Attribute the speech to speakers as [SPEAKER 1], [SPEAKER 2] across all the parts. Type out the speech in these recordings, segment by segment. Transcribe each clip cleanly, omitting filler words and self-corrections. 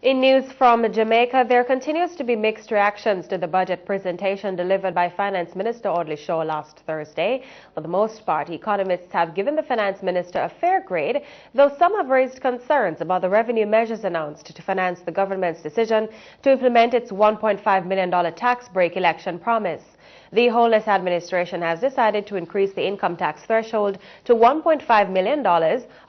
[SPEAKER 1] In news from Jamaica, there continues to be mixed reactions to the budget presentation delivered by Finance Minister Audley Shaw last Thursday. For the most part, economists have given the Finance Minister a fair grade, though some have raised concerns about the revenue measures announced to finance the government's decision to implement its $1.5 million tax break election promise. The Holness administration has decided to increase the income tax threshold to $1.5 million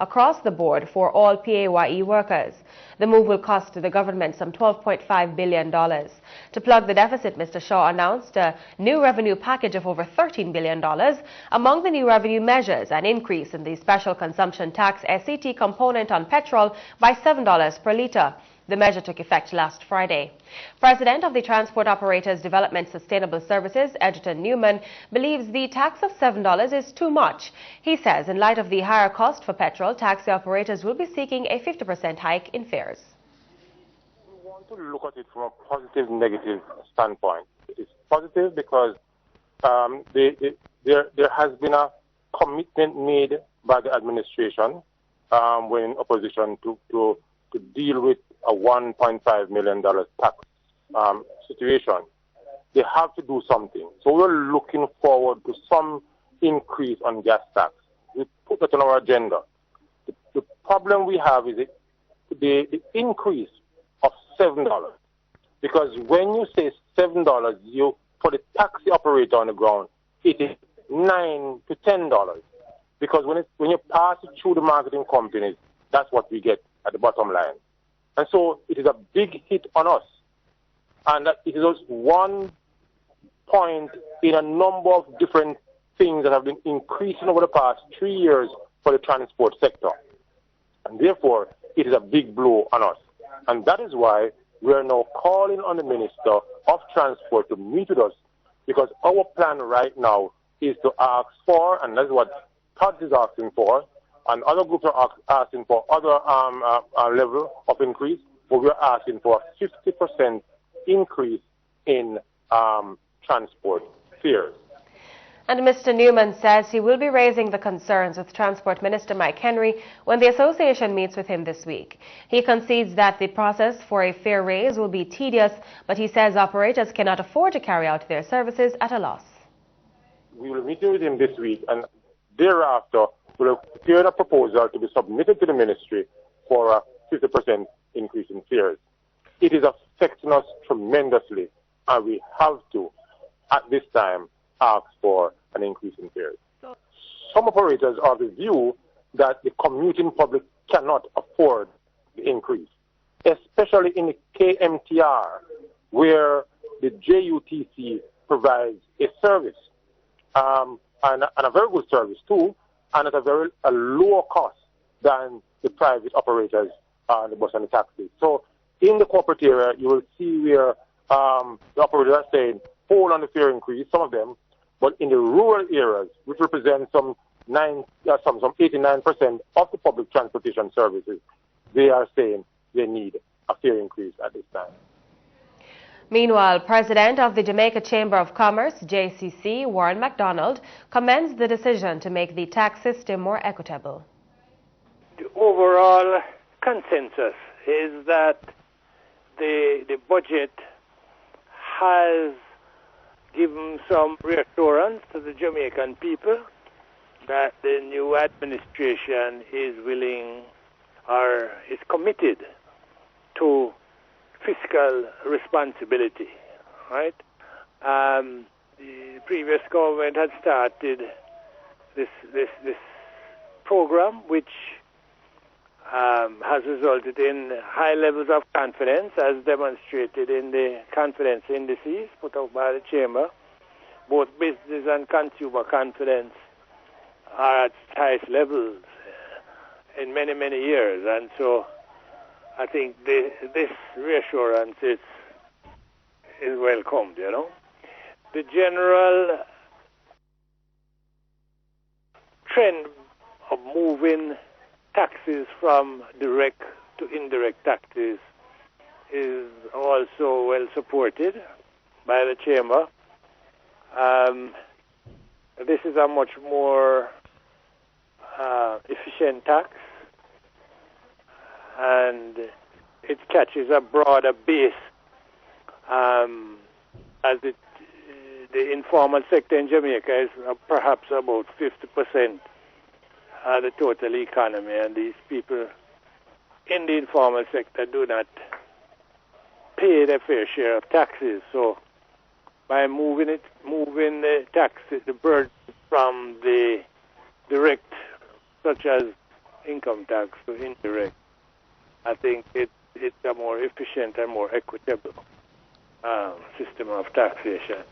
[SPEAKER 1] across the board for all PAYE workers. The move will cost the government some $12.5 billion. To plug the deficit, Mr. Shaw announced a new revenue package of over $13 billion. Among the new revenue measures, an increase in the special consumption tax SET component on petrol by $7 per litre. The measure took effect last Friday. President of the Transport Operators Development Sustainable Services, Edgerton Newman, believes the tax of $7 is too much. He says in light of the higher cost for petrol, taxi operators will be seeking a 50% hike in fares.
[SPEAKER 2] We want to look at it from a positive, negative standpoint. It is positive because there has been a commitment made by the administration when in opposition to deal with a $1.5 million tax situation. They have to do something. So we're looking forward to some increase on gas tax. We put that on our agenda. The problem we have is the increase of $7. Because when you say $7, for the taxi operator on the ground, it is $9 to $10. Because when you pass it through the marketing companies, that's what we get at the bottom line. And so it is a big hit on us. And it is just one point in a number of different things that have been increasing over the past 3 years for the transport sector. And therefore, it is a big blow on us. And that is why we are now calling on the Minister of Transport to meet with us, because our plan right now is to ask for, and that's what Todd is asking for, and other groups are asking for other level of increase, but we're asking for a 50% increase in transport fares.
[SPEAKER 1] And Mr. Newman says he will be raising the concerns with Transport Minister Mike Henry when the association meets with him this week. He concedes that the process for a fare raise will be tedious, but he says operators cannot afford to carry out their services at a loss.
[SPEAKER 2] We will meet with him this week, and thereafter we'll prepare a proposal to be submitted to the ministry for a 50% increase in fares. It is affecting us tremendously, and we have to, at this time, ask for an increase in fares. Some operators are of the view that the commuting public cannot afford the increase, especially in the KMTR, where the JUTC provides a service, and a very good service too, and at a lower cost than the private operators, the bus and the taxis. So in the corporate area, you will see where the operators are saying, hold on the fare increase, some of them, but in the rural areas, which represent some 89% of the public transportation services, they are saying they need a fare increase at this time.
[SPEAKER 1] Meanwhile, President of the Jamaica Chamber of Commerce, JCC, Warren MacDonald, commends the decision to make the tax system more equitable.
[SPEAKER 3] The overall consensus is that the budget has given some reassurance to the Jamaican people that the new administration is willing or is committed to fiscal responsibility, right? The previous government had started this program, which has resulted in high levels of confidence, as demonstrated in the confidence indices put out by the Chamber. Both business and consumer confidence are at highest levels in many, many years, and so I think this reassurance is welcomed, you know. The general trend of moving taxes from direct to indirect taxes is also well supported by the Chamber. This is a much more efficient tax, and it catches a broader base, as the informal sector in Jamaica is perhaps about 50% of the total economy, and these people in the informal sector do not pay their fair share of taxes. So by moving the taxes, the burden from the direct, such as income tax, to indirect, I think it's a more efficient and more equitable system of taxation.